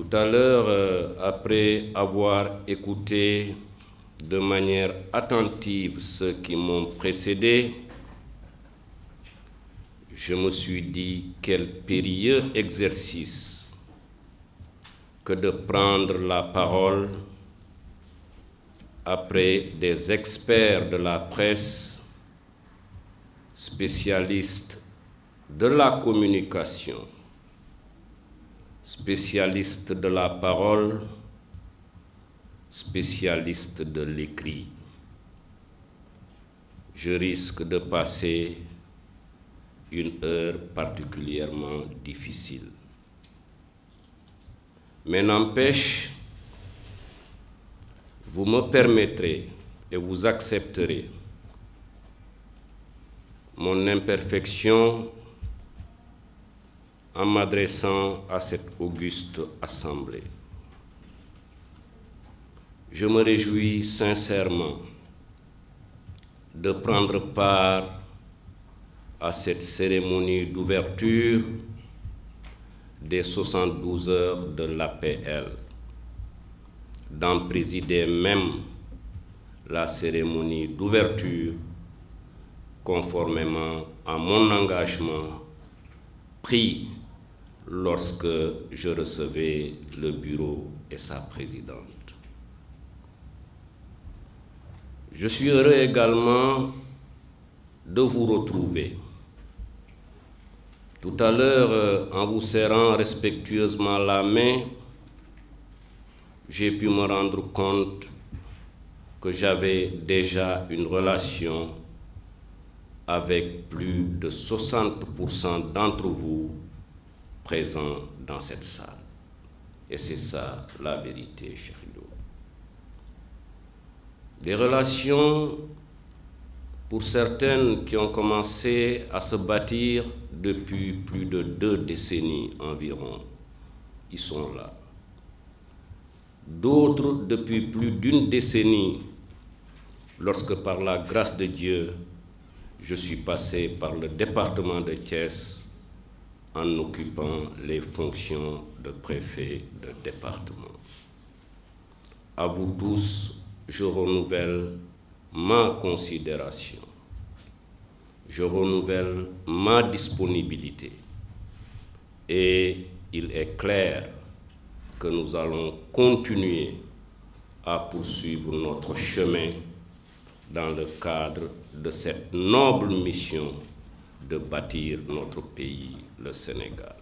Tout à l'heure, après avoir écouté de manière attentive ceux qui m'ont précédé, je me suis dit quel périlleux exercice que de prendre la parole après des experts de la presse, spécialistes de la communication, spécialistes de la parole, spécialistes de l'écrit. Je risque de passer une heure particulièrement difficile. Mais n'empêche, vous me permettrez et vous accepterez mon imperfection en m'adressant à cette auguste assemblée. Je me réjouis sincèrement de prendre part à cette cérémonie d'ouverture des 72 heures de l'APL, d'en présider même la cérémonie d'ouverture conformément à mon engagement pris lorsque je recevais le bureau et sa présidente. Je suis heureux également de vous retrouver. Tout à l'heure, en vous serrant respectueusement la main, j'ai pu me rendre compte que j'avais déjà une relation avec plus de 60% d'entre vous présents dans cette salle. Et c'est ça la vérité, Cheikhidou. Des relations, pour certaines, qui ont commencé à se bâtir depuis plus de 2 décennies environ. Ils sont là. D'autres depuis plus d'1 décennie, lorsque par la grâce de Dieu, je suis passé par le département de Thiès en occupant les fonctions de préfet de département. À vous tous, je renouvelle ma considération. Je renouvelle ma disponibilité. Et il est clair que nous allons continuer à poursuivre notre chemin dans le cadre de cette noble mission de bâtir notre pays, le Sénégal.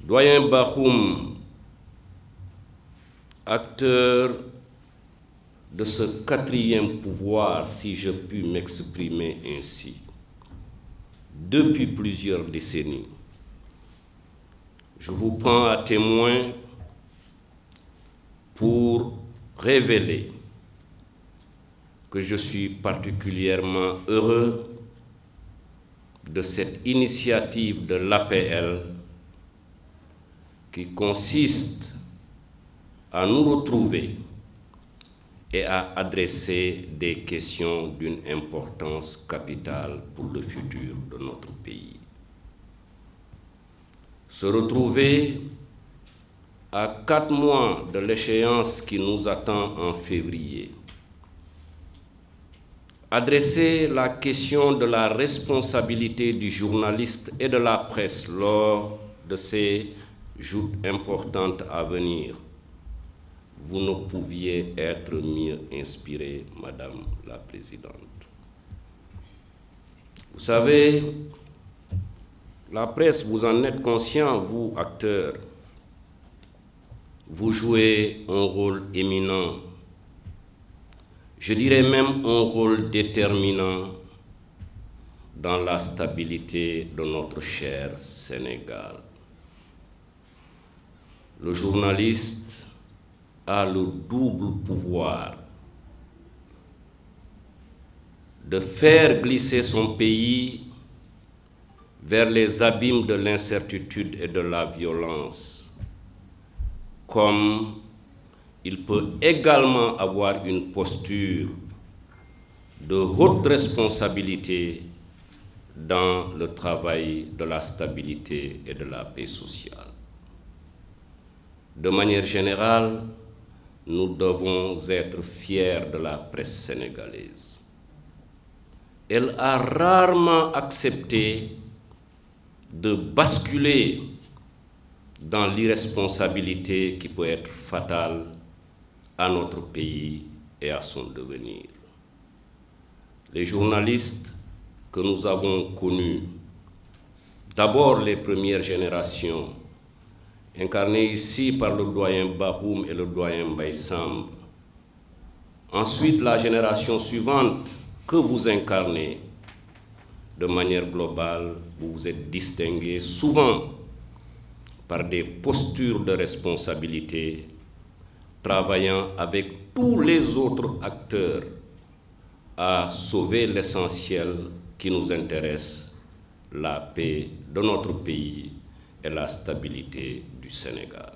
Doyen Bakhoum, acteur de ce 4e pouvoir, si je puis m'exprimer ainsi, depuis plusieurs décennies, je vous prends à témoin pour révéler que je suis particulièrement heureux de cette initiative de l'APL qui consiste à nous retrouver et à adresser des questions d'une importance capitale pour le futur de notre pays. Se retrouver à 4 mois de l'échéance qui nous attend en février. Adresser la question de la responsabilité du journaliste et de la presse lors de ces joutes importantes à venir. Vous ne pouviez être mieux inspirée, Madame la Présidente. Vous savez, la presse, vous en êtes conscient, vous, acteurs. Vous jouez un rôle éminent, je dirais même un rôle déterminant dans la stabilité de notre cher Sénégal. Le journaliste a le double pouvoir de faire glisser son pays vers les abîmes de l'incertitude et de la violence, comme il peut également avoir une posture de haute responsabilité dans le travail de la stabilité et de la paix sociale. De manière générale, nous devons être fiers de la presse sénégalaise. Elle a rarement accepté de basculer dans l'irresponsabilité qui peut être fatale à notre pays et à son devenir. Les journalistes que nous avons connus, d'abord les premières générations, incarnées ici par le doyen Bahoum et le doyen Mbaye Samb, ensuite la génération suivante que vous incarnez, de manière globale, vous vous êtes distingués souvent par des postures de responsabilité, travaillant avec tous les autres acteurs à sauver l'essentiel qui nous intéresse, la paix de notre pays et la stabilité du Sénégal.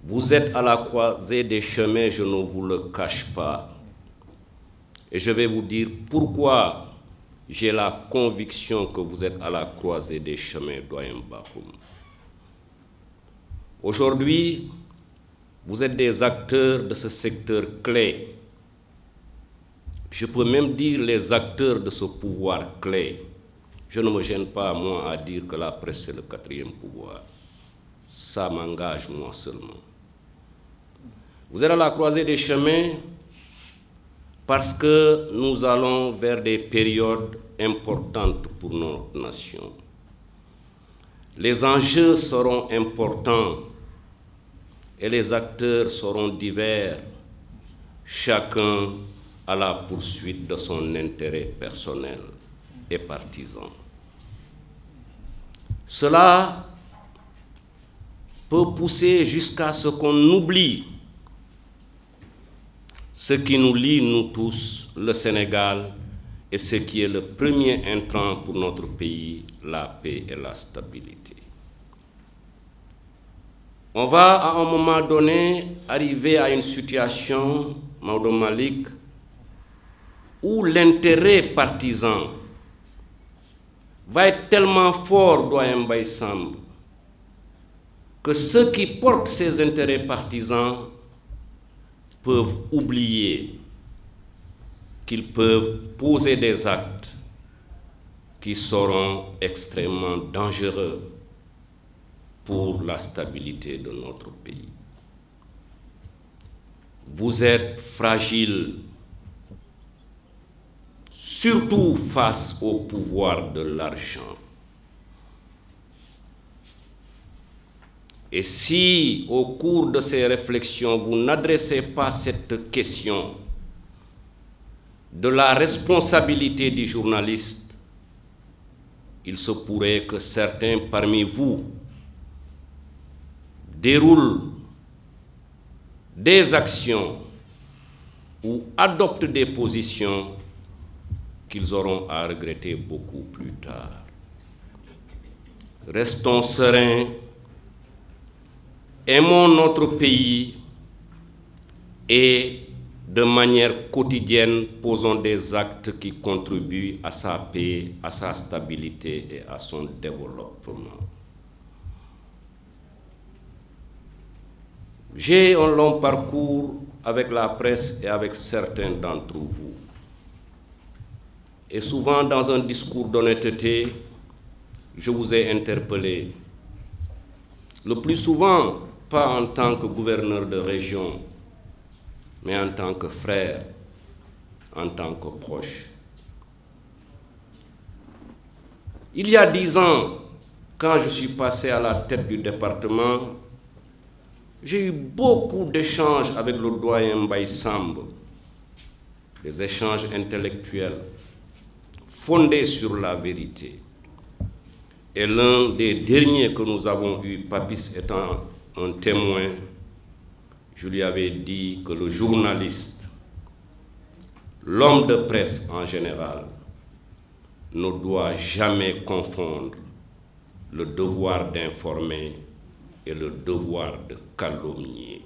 Vous êtes à la croisée des chemins, je ne vous le cache pas. Et je vais vous dire pourquoi j'ai la conviction que vous êtes à la croisée des chemins, doyen Bahoum. Aujourd'hui, vous êtes des acteurs de ce secteur clé. Je peux même dire les acteurs de ce pouvoir clé. Je ne me gêne pas, moi, à dire que la presse, c'est le quatrième pouvoir. Ça m'engage, moi seulement. Vous êtes à la croisée des chemins parce que nous allons vers des périodes importantes pour notre nation. Les enjeux seront importants et les acteurs seront divers, chacun à la poursuite de son intérêt personnel et partisan. Cela peut pousser jusqu'à ce qu'on oublie ce qui nous lie, nous tous, le Sénégal, et ce qui est le premier intrant pour notre pays, la paix et la stabilité. On va à un moment donné arriver à une situation, Maodo Malick, où l'intérêt partisan va être tellement fort, doyen Mbaye Samb, que ceux qui portent ces intérêts partisans peuvent oublier qu'ils peuvent poser des actes qui seront extrêmement dangereux pour la stabilité de notre pays. Vous êtes fragile, surtout face au pouvoir de l'argent. Et si, au cours de ces réflexions, vous n'adressez pas cette question de la responsabilité du journaliste, il se pourrait que certains parmi vous déroulent des actions ou adoptent des positions qu'ils auront à regretter beaucoup plus tard. Restons sereins, aimons notre pays et de manière quotidienne, posons des actes qui contribuent à sa paix, à sa stabilité et à son développement. J'ai un long parcours avec la presse et avec certains d'entre vous. Et souvent, dans un discours d'honnêteté, je vous ai interpellé. Le plus souvent, pas en tant que gouverneur de région, mais en tant que frère, en tant que proche. Il y a 10 ans, quand je suis passé à la tête du département, j'ai eu beaucoup d'échanges avec le doyen Mbaye Samb, des échanges intellectuels fondés sur la vérité. Et l'un des derniers que nous avons eu, Papis étant un témoin, je lui avais dit que le journaliste, l'homme de presse en général, ne doit jamais confondre le devoir d'informer et le devoir de calomnier.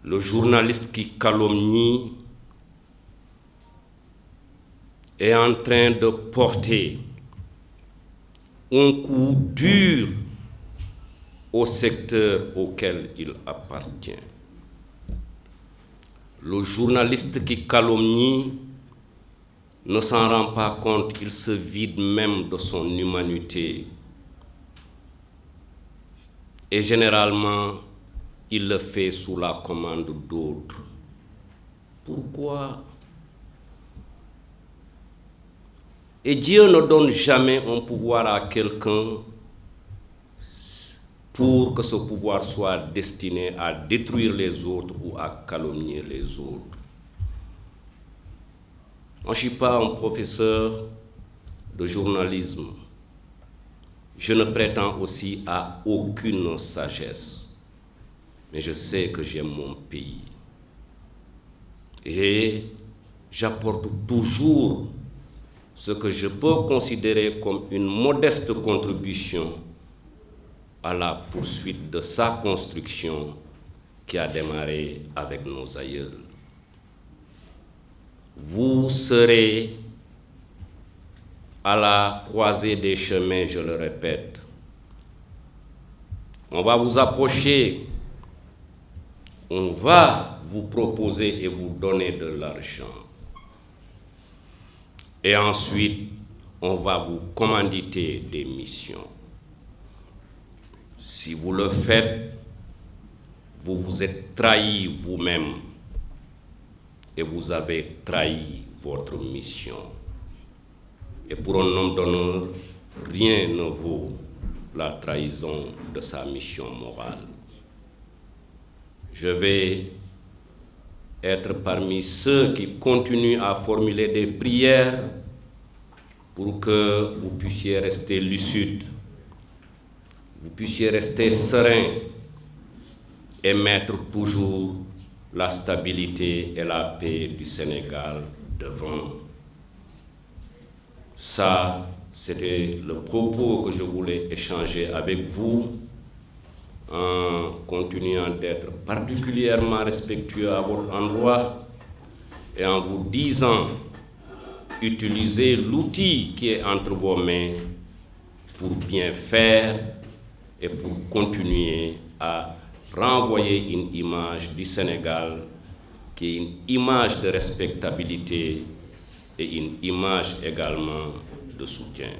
Le journaliste qui calomnie est en train de porter un coup dur au secteur auquel il appartient. Le journaliste qui calomnie ne s'en rend pas compte, il se vide même de son humanité. Et généralement, il le fait sous la commande d'autres. Pourquoi? Et Dieu ne donne jamais un pouvoir à quelqu'un pour que ce pouvoir soit destiné à détruire les autres ou à calomnier les autres. Moi, je ne suis pas un professeur de journalisme. Je ne prétends aussi à aucune sagesse. Mais je sais que j'aime mon pays. Et j'apporte toujours ce que je peux considérer comme une modeste contribution à la poursuite de sa construction qui a démarré avec nos aïeuls. Vous serez à la croisée des chemins, je le répète. On va vous approcher, on va vous proposer et vous donner de l'argent. Et ensuite, on va vous commanditer des missions. Si vous le faites, vous vous êtes trahi vous-même et vous avez trahi votre mission. Et pour un homme d'honneur, rien ne vaut la trahison de sa mission morale. Je vais être parmi ceux qui continuent à formuler des prières pour que vous puissiez rester lucide, vous puissiez rester serein et mettre toujours la stabilité et la paix du Sénégal devant. Ça, c'était le propos que je voulais échanger avec vous en continuant d'être particulièrement respectueux à votre endroit et en vous disant, utilisez l'outil qui est entre vos mains pour bien faire et pour continuer à renvoyer une image du Sénégal qui est une image de respectabilité et une image également de soutien.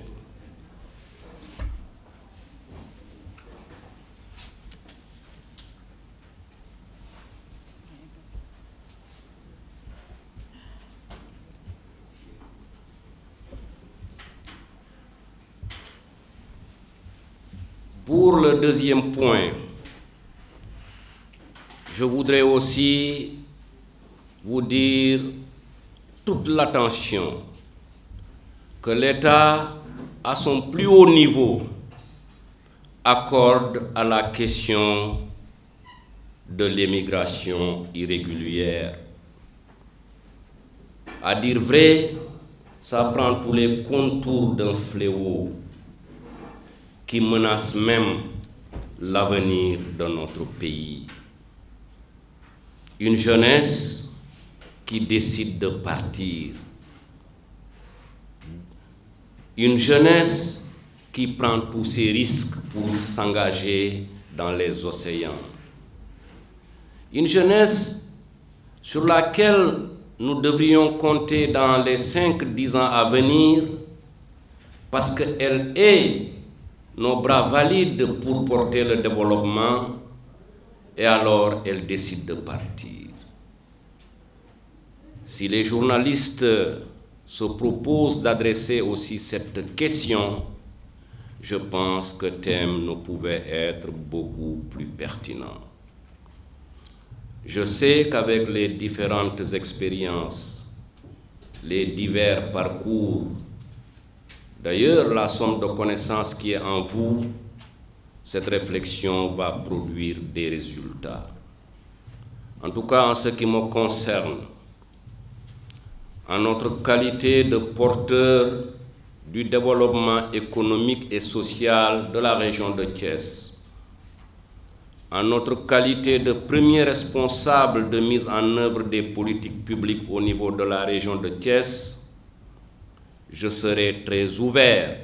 Pour le deuxième point, je voudrais aussi vous dire toute l'attention que l'État, à son plus haut niveau, accorde à la question de l'immigration irrégulière. À dire vrai, ça prend tous les contours d'un fléau qui menace même l'avenir de notre pays. Une jeunesse qui décide de partir. Une jeunesse qui prend tous ses risques pour s'engager dans les océans. Une jeunesse sur laquelle nous devrions compter dans les 5-10 ans à venir parce qu'elle est nos bras valides pour porter le développement et alors elle décide de partir. Si les journalistes se proposent d'adresser aussi cette question, je pense que le thème ne pouvait être beaucoup plus pertinent. Je sais qu'avec les différentes expériences, les divers parcours, d'ailleurs la somme de connaissances qui est en vous, cette réflexion va produire des résultats. En tout cas, en ce qui me concerne, en notre qualité de porteur du développement économique et social de la région de Thiès, en notre qualité de premier responsable de mise en œuvre des politiques publiques au niveau de la région de Thiès, je serai très ouvert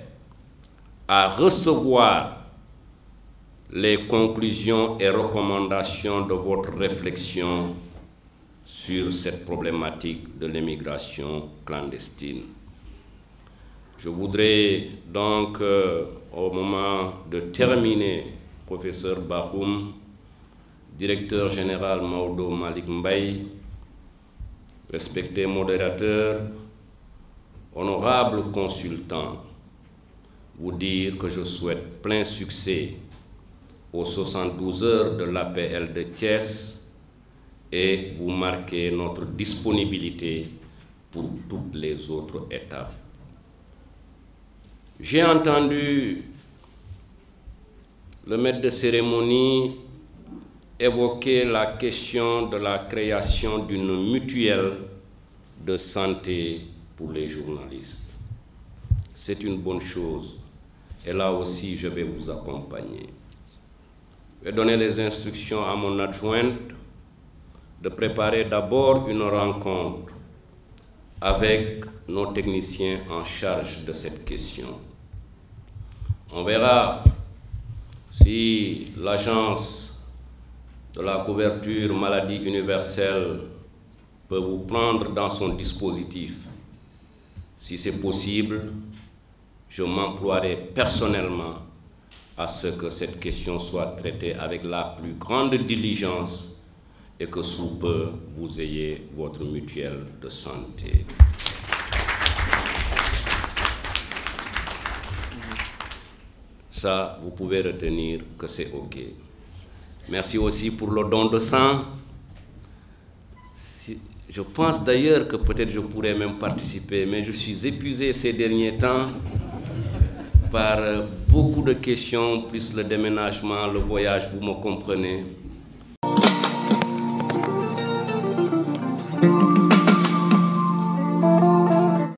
à recevoir les conclusions et recommandations de votre réflexion sur cette problématique de l'immigration clandestine. Je voudrais donc, au moment de terminer, professeur Bakhoum, directeur général Maodo Malick Mbaye, respecté modérateur, honorable consultant, vous dire que je souhaite plein succès aux 72 heures de l'APL de Thiès et vous marquer notre disponibilité pour toutes les autres étapes. J'ai entendu le maître de cérémonie évoquer la question de la création d'une mutuelle de santé pour les journalistes. C'est une bonne chose et là aussi je vais vous accompagner. Je vais donner les instructions à mon adjointe de préparer d'abord une rencontre avec nos techniciens en charge de cette question. On verra si l'agence de la couverture maladie universelle peut vous prendre dans son dispositif. Si c'est possible, je m'emploierai personnellement à ce que cette question soit traitée avec la plus grande diligence et que sous peu, vous ayez votre mutuelle de santé. Ça, vous pouvez retenir que c'est OK. Merci aussi pour le don de sang. Je pense d'ailleurs que peut-être je pourrais même participer, mais je suis épuisé ces derniers temps par beaucoup de questions, plus le déménagement, le voyage, vous me comprenez.